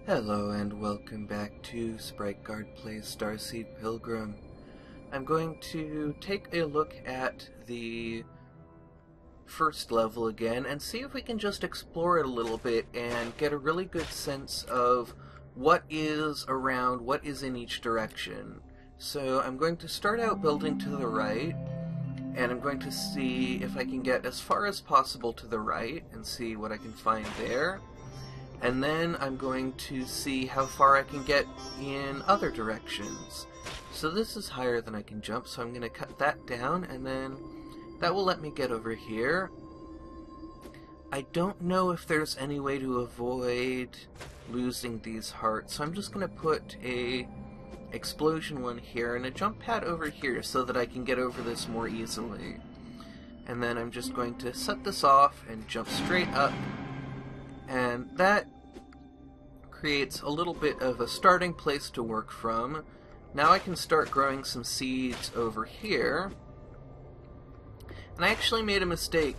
Hello and welcome back to Sprite Guard plays Starseed Pilgrim. I'm going to take a look at the first level again and see if we can just explore it a little bit and get a really good sense of what is around, what is in each direction. So I'm going to start out building to the right, and I'm going to see if I can get as far as possible to the right and see what I can find there. And then I'm going to see how far I can get in other directions. So this is higher than I can jump, so I'm going to cut that down, and then that will let me get over here. I don't know if there's any way to avoid losing these hearts, so I'm just going to put a explosion one here and a jump pad over here so that I can get over this more easily. And then I'm just going to set this off and jump straight up. And that creates a little bit of a starting place to work from. Now I can start growing some seeds over here. And I actually made a mistake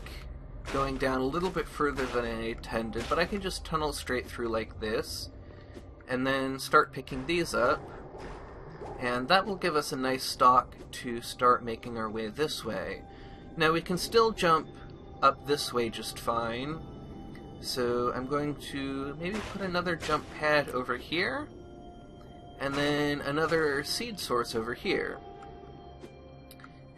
going down a little bit further than I intended, but I can just tunnel straight through like this, and then start picking these up. And that will give us a nice stalk to start making our way this way. Now we can still jump up this way just fine. So I'm going to maybe put another jump pad over here, and then another seed source over here.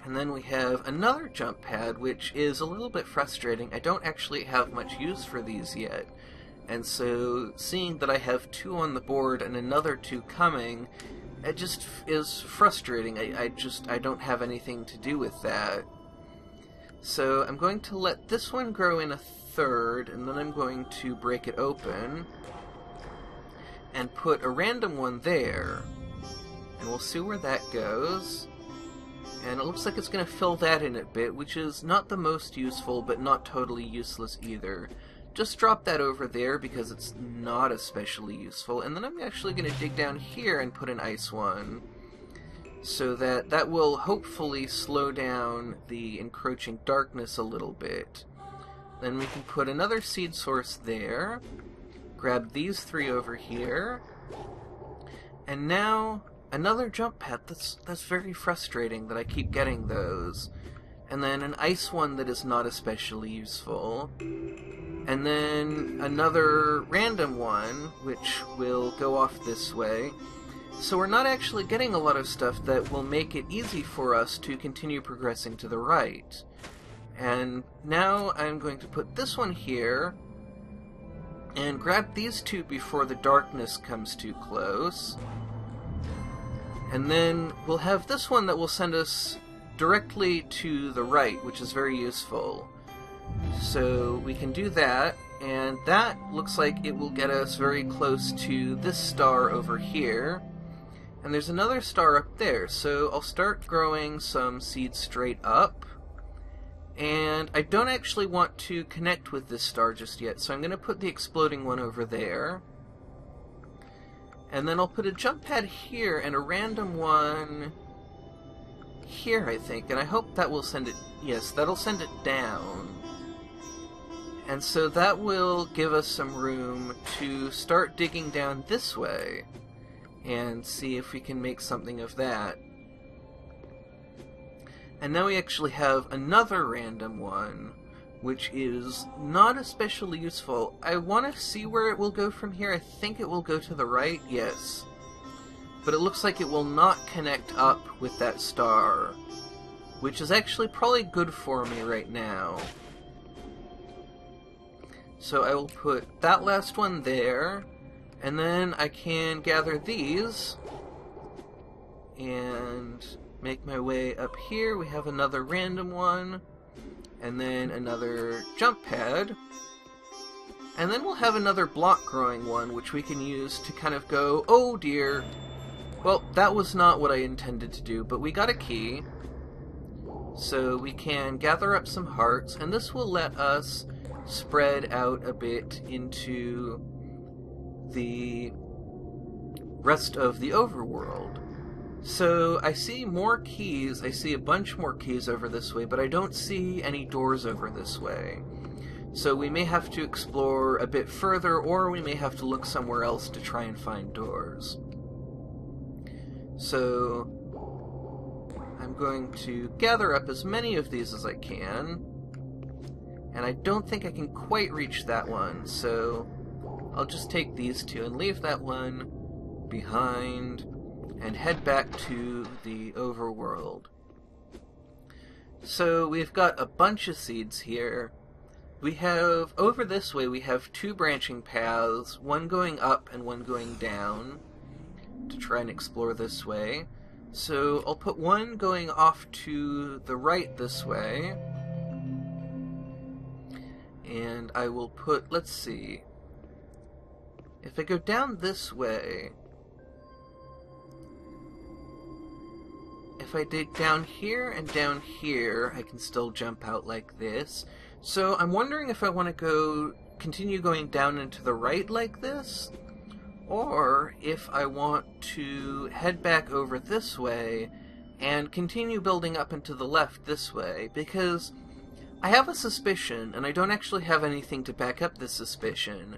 And then we have another jump pad, which is a little bit frustrating. I don't actually have much use for these yet. And so seeing that I have two on the board and another two coming, it just is frustrating. I don't have anything to do with that. So I'm going to let this one grow in a third, and then I'm going to break it open and put a random one there, and we'll see where that goes. And it looks like it's going to fill that in a bit, which is not the most useful, but not totally useless either. Just drop that over there because it's not especially useful, and then I'm actually going to dig down here and put an ice one, so that will hopefully slow down the encroaching darkness a little bit. Then we can put another seed source there, grab these three over here, and now another jump pad. That's very frustrating that I keep getting those. And then an ice one that is not especially useful. And then another random one, which will go off this way. So we're not actually getting a lot of stuff that will make it easy for us to continue progressing to the right. And now I'm going to put this one here, and grab these two before the darkness comes too close. And then we'll have this one that will send us directly to the right, which is very useful. So we can do that, and that looks like it will get us very close to this star over here. And there's another star up there, so I'll start growing some seeds straight up. And I don't actually want to connect with this star just yet, so I'm going to put the exploding one over there. And then I'll put a jump pad here and a random one here, I think. And I hope that will send it... Yes, that'll send it down. And so that will give us some room to start digging down this way and see if we can make something of that. And now we actually have another random one, which is not especially useful. I want to see where it will go from here. I think it will go to the right, yes. But it looks like it will not connect up with that star, which is actually probably good for me right now. So I will put that last one there, and then I can gather these, and make my way up here. We have another random one, and then another jump pad, and then we'll have another block growing one, which we can use to kind of go, oh dear, well, that was not what I intended to do, but we got a key, so we can gather up some hearts, and this will let us spread out a bit into the rest of the overworld. So I see more keys, I see a bunch more keys over this way, but I don't see any doors over this way. So we may have to explore a bit further, or we may have to look somewhere else to try and find doors. So I'm going to gather up as many of these as I can. And I don't think I can quite reach that one, so I'll just take these two and leave that one behind and head back to the overworld. So we've got a bunch of seeds here. We have, over this way, we have two branching paths, one going up and one going down, to try and explore this way. So I'll put one going off to the right this way, and I will put, let's see, if I go down this way, if I dig down here and down here, I can still jump out like this. So I'm wondering if I want to continue going down and to the right like this, or if I want to head back over this way and continue building up and to the left this way, because I have a suspicion, and I don't actually have anything to back up this suspicion,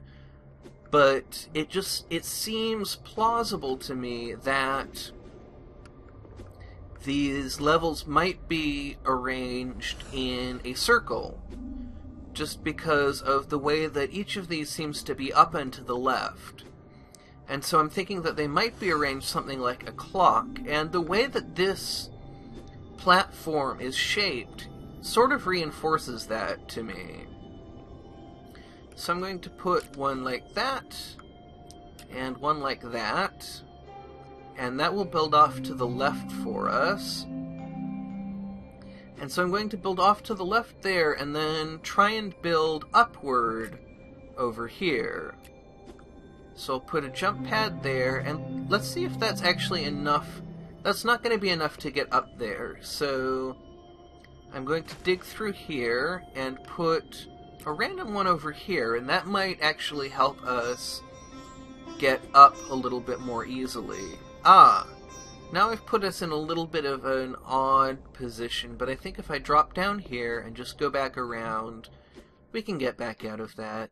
but it seems plausible to me that these levels might be arranged in a circle, just because of the way that each of these seems to be up and to the left. And so I'm thinking that they might be arranged something like a clock, and the way that this platform is shaped sort of reinforces that to me. So I'm going to put one like that, and one like that, and that will build off to the left for us. And so I'm going to build off to the left there, and then try and build upward over here. So I'll put a jump pad there, and let's see if that's actually enough. That's not going to be enough to get up there, so I'm going to dig through here and put a random one over here, and that might actually help us get up a little bit more easily. Ah! Now I've put us in a little bit of an odd position, but I think if I drop down here and just go back around, we can get back out of that.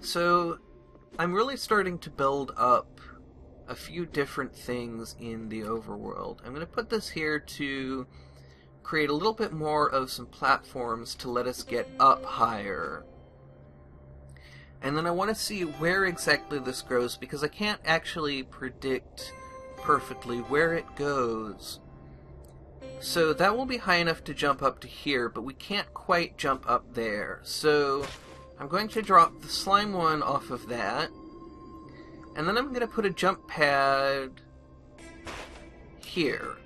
So I'm really starting to build up a few different things in the overworld. I'm going to put this here to create a little bit more of some platforms to let us get up higher. And then I want to see where exactly this grows, because I can't actually predict perfectly where it goes. So that will be high enough to jump up to here, but we can't quite jump up there. So I'm going to drop the slime one off of that, and then I'm going to put a jump pad here.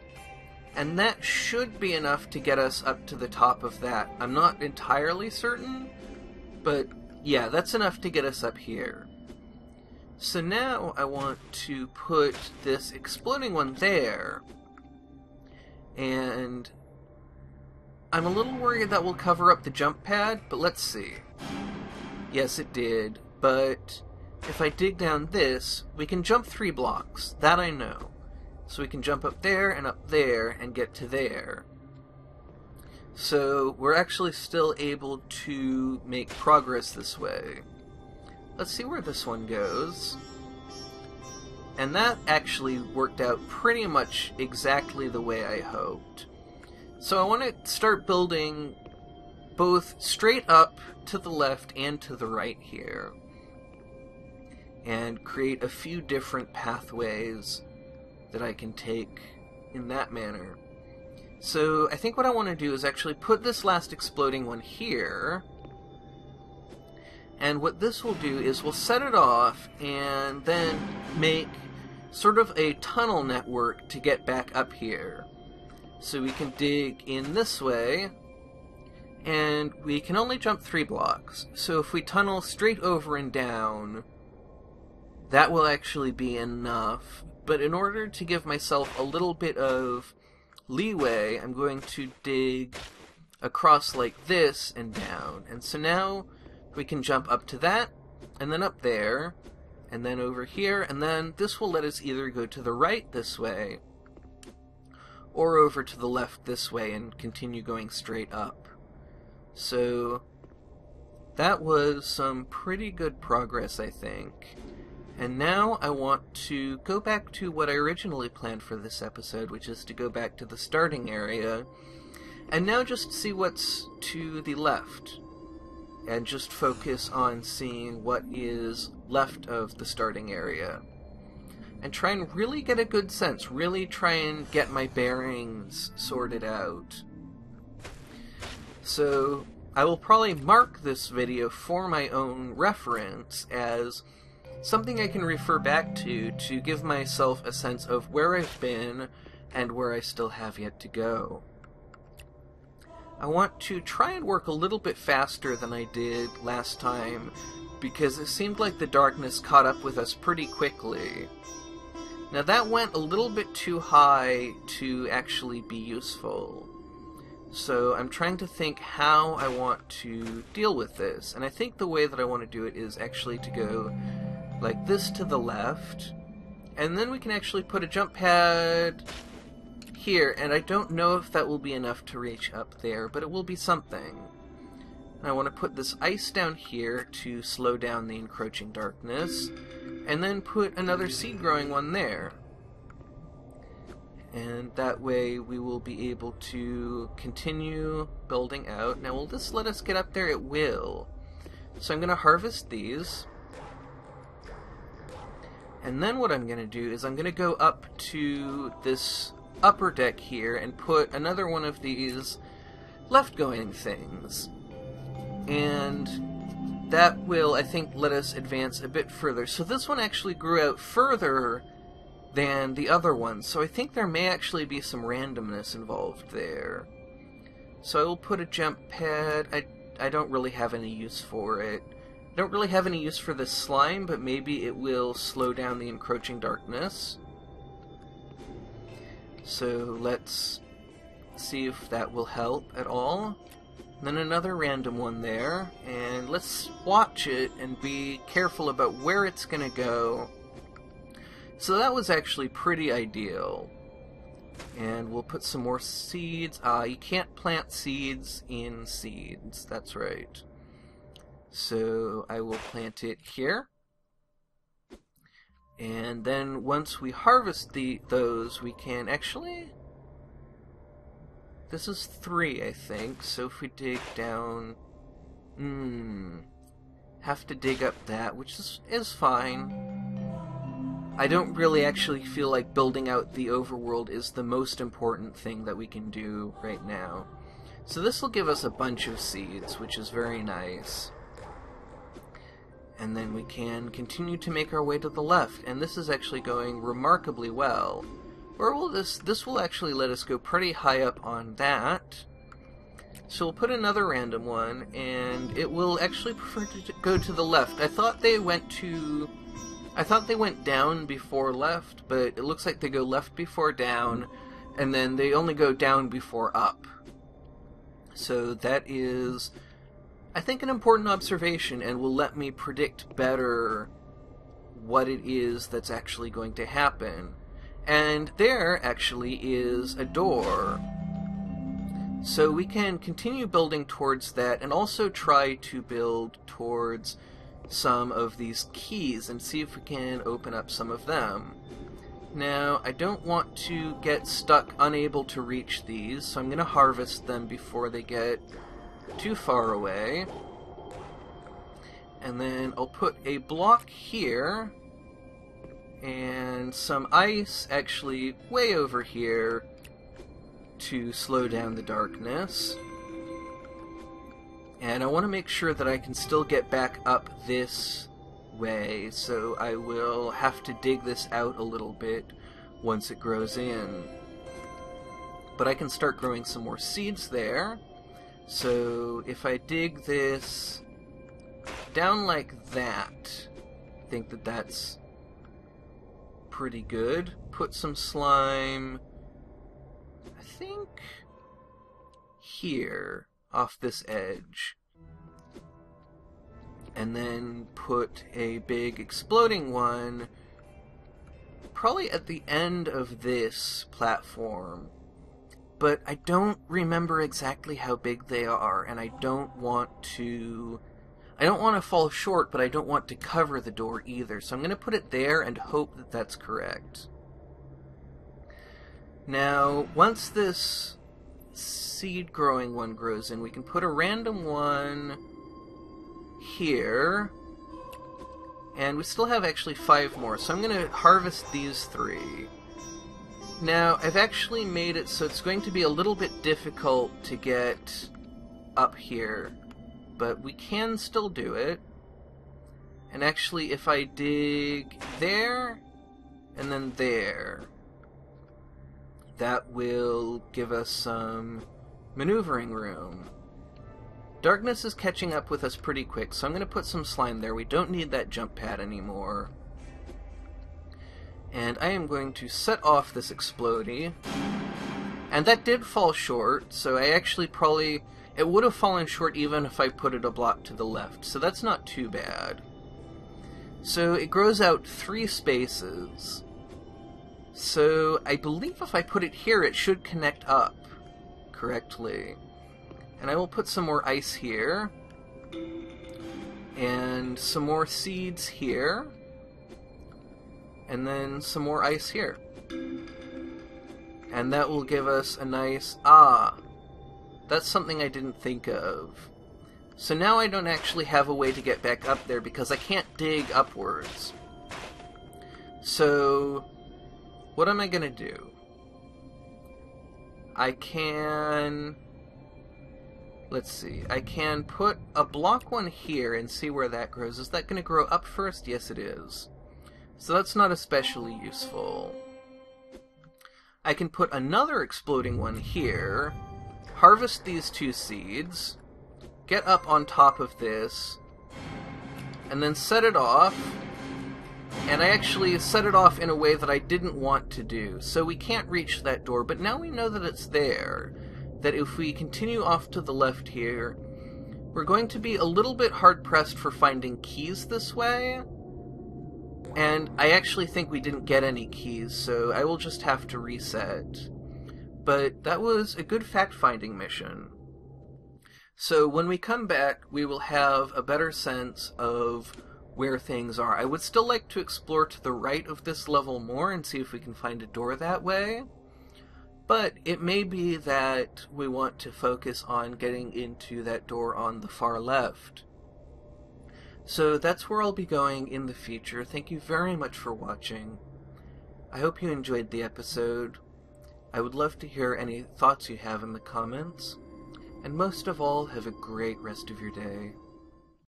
And that should be enough to get us up to the top of that. I'm not entirely certain, but yeah, that's enough to get us up here. So now I want to put this exploding one there, and I'm a little worried that will cover up the jump pad, but let's see. Yes, it did, but if I dig down this, we can jump 3 blocks, that I know. So we can jump up there and get to there. So we're actually still able to make progress this way. Let's see where this one goes. And that actually worked out pretty much exactly the way I hoped. So I want to start building both straight up to the left and to the right here, and create a few different pathways that I can take in that manner. So I think what I want to do is actually put this last exploding one here, and what this will do is we'll set it off and then make sort of a tunnel network to get back up here. So we can dig in this way, and we can only jump 3 blocks. So if we tunnel straight over and down, that will actually be enough. But in order to give myself a little bit of leeway, I'm going to dig across like this and down. And so now we can jump up to that, and then up there, and then over here, and then this will let us either go to the right this way, or over to the left this way and continue going straight up. So That was some pretty good progress, I think. And now I want to go back to what I originally planned for this episode, which is to go back to the starting area, and now just see what's to the left, and just focus on seeing what is left of the starting area. And try and really get a good sense, really try and get my bearings sorted out. So, I will probably mark this video for my own reference as something I can refer back to give myself a sense of where I've been and where I still have yet to go. I want to try and work a little bit faster than I did last time, because it seemed like the darkness caught up with us pretty quickly. Now that went a little bit too high to actually be useful. So I'm trying to think how I want to deal with this, and I think the way that I want to do it is actually to go like this to the left, and then we can actually put a jump pad here, and I don't know if that will be enough to reach up there, but it will be something. I want to put this ice down here to slow down the encroaching darkness, and then put another seed-growing one there. And that way we will be able to continue building out. Now, will this let us get up there? It will. So I'm going to harvest these. And then what I'm going to do is I'm going to go up to this upper deck here and put another one of these left-going things. And that will, I think, let us advance a bit further. So this one actually grew out further than the other one, so I think there may actually be some randomness involved there. So I will put a jump pad. I don't really have any use for it. I don't really have any use for this slime, but maybe it will slow down the encroaching darkness. So let's see if that will help at all. And then another random one there, and let's watch it and be careful about where it's going to go. So that was actually pretty ideal. And we'll put some more seeds. You can't plant seeds in seeds, that's right. So I will plant it here. And then once we harvest those, we can actually... This is 3, I think, so if we dig down... have to dig up that, which is fine. I don't really actually feel like building out the overworld is the most important thing that we can do right now. So this will give us a bunch of seeds, which is very nice. And then we can continue to make our way to the left, and this is actually going remarkably well. Or will this will actually let us go pretty high up on that. So we'll put another random one, and it will actually prefer to go to the left. I thought they went down before left, but it looks like they go left before down, and then they only go down before up. So that is, I think, an important observation, and will let me predict better what it is that's actually going to happen. And there actually is a door. So we can continue building towards that, and also try to build towards some of these keys and see if we can open up some of them. Now, I don't want to get stuck unable to reach these, so I'm going to harvest them before they get too far away. And then I'll put a block here, and some ice actually way over here to slow down the darkness. And I want to make sure that I can still get back up this way, so I will have to dig this out a little bit once it grows in. But I can start growing some more seeds there. So if I dig this down like that, I think that that's pretty good. Put some slime, I think, here, off this edge. And then put a big exploding one probably at the end of this platform. But I don't remember exactly how big they are, and I don't want to I don't want to fall short, but I don't want to cover the door either, so I'm going to put it there and hope that that's correct. Now, once this seed growing one grows in, we can put a random one here, and we still have actually 5 more, so I'm going to harvest these 3. Now, I've actually made it so it's going to be a little bit difficult to get up here, but we can still do it. And actually, if I dig there, and then there, that will give us some maneuvering room. Darkness is catching up with us pretty quick, so I'm going to put some slime there. We don't need that jump pad anymore. And I am going to set off this explodey. And that did fall short, so I actually probably... It would have fallen short even if I put it a block to the left, so that's not too bad. So it grows out 3 spaces. So I believe if I put it here, it should connect up correctly. And I will put some more ice here. And some more seeds here. And then some more ice here. And that will give us a nice... That's something I didn't think of. So now I don't actually have a way to get back up there because I can't dig upwards. So, what am I going to do? I can... Let's see. I can put a block one here and see where that grows. Is that going to grow up first? Yes, it is. So that's not especially useful. I can put another exploding one here, harvest these 2 seeds, get up on top of this, and then set it off. And I actually set it off in a way that I didn't want to do. So we can't reach that door, but now we know that it's there. That if we continue off to the left here, we're going to be a little bit hard-pressed for finding keys this way. And I actually think we didn't get any keys, so I will just have to reset. But that was a good fact-finding mission. So when we come back, we will have a better sense of where things are. I would still like to explore to the right of this level more and see if we can find a door that way. But it may be that we want to focus on getting into that door on the far left. So that's where I'll be going in the future. Thank you very much for watching. I hope you enjoyed the episode. I would love to hear any thoughts you have in the comments. And most of all, have a great rest of your day.